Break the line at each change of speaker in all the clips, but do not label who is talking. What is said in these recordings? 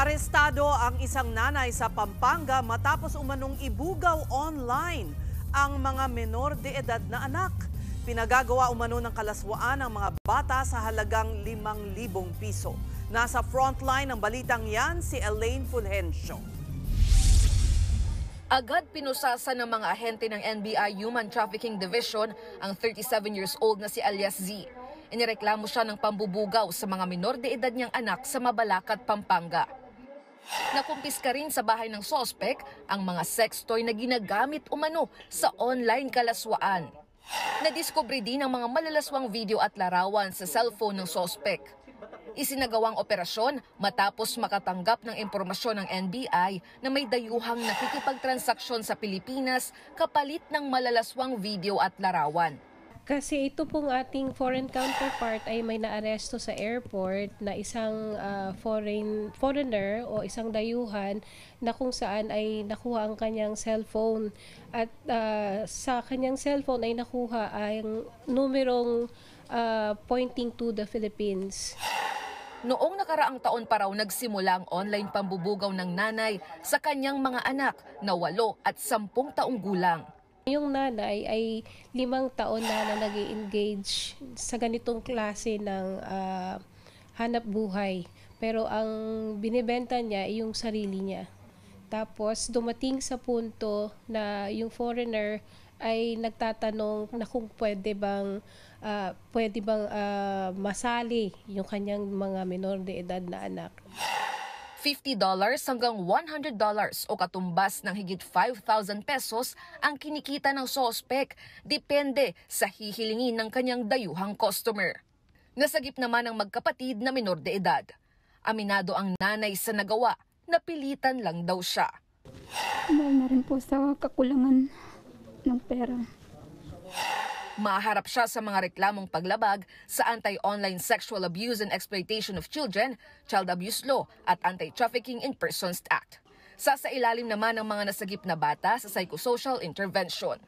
Arestado ang isang nanay sa Pampanga matapos umanong ibugaw online ang mga menor de edad na anak. Pinagagawa umano ng kalaswaan ang mga bata sa halagang 5,000 piso. Nasa frontline ng balitang yan si Elaine Fulgencio.
Agad pinusasan ng mga ahente ng NBI Human Trafficking Division ang 37 years old na si Alias Z. Inireklamo siya ng pambubugaw sa mga menor de edad niyang anak sa Mabalacat, Pampanga. Nakumpiska rin sa bahay ng sospek ang mga sex toy na ginagamit umano sa online kalaswaan. Nadiskubre din ang mga malalaswang video at larawan sa cellphone ng sospek. Isinagawang operasyon matapos makatanggap ng impormasyon ng NBI na may dayuhang nakikipagtransaksyon sa Pilipinas kapalit ng malalaswang video at larawan.
Kasi ito pong ating foreign counterpart ay may naaresto sa airport na isang foreigner o isang dayuhan na kung saan ay nakuha ang kanyang cellphone. At sa kanyang cellphone ay nakuha ang numerong pointing to the Philippines.
Noong nakaraang taon pa raw nagsimula ang online pambubugaw ng nanay sa kanyang mga anak na 8 at 10 taong gulang.
Yung nanay ay 5 taon na nag-i-engage sa ganitong klase ng hanap buhay. Pero ang binibenta niya ay yung sarili niya. Tapos dumating sa punto na yung foreigner ay nagtatanong na kung pwede bang masali yung kanyang mga menor de edad na anak.
$50 hanggang $100 o katumbas ng higit 5,000 pesos ang kinikita ng sospek, depende sa hihilingin ng kanyang dayuhang customer. Nasagip naman ang magkapatid na menor de edad. Aminado ang nanay sa nagawa, napilitan lang daw siya.
Dahil na rin po sa kakulangan ng pera.
Maharap siya sa mga reklamong paglabag sa Anti-Online Sexual Abuse and Exploitation of Children, Child Abuse Law at Anti-Trafficking in Persons Act. Sasailalim naman ang mga nasagip na bata sa psychosocial intervention.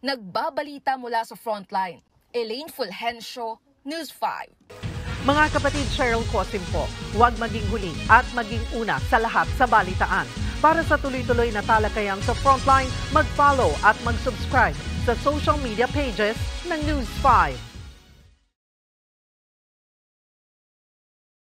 Nagbabalita mula sa frontline, Elaine Fulgencio, News 5.
Mga kapatid, Cheryl Cosim po, huwag maging huli at maging una sa lahat sa balitaan. Para sa tuloy-tuloy na talakayan sa frontline, mag-follow at mag-subscribe sa social media pages ng News 5.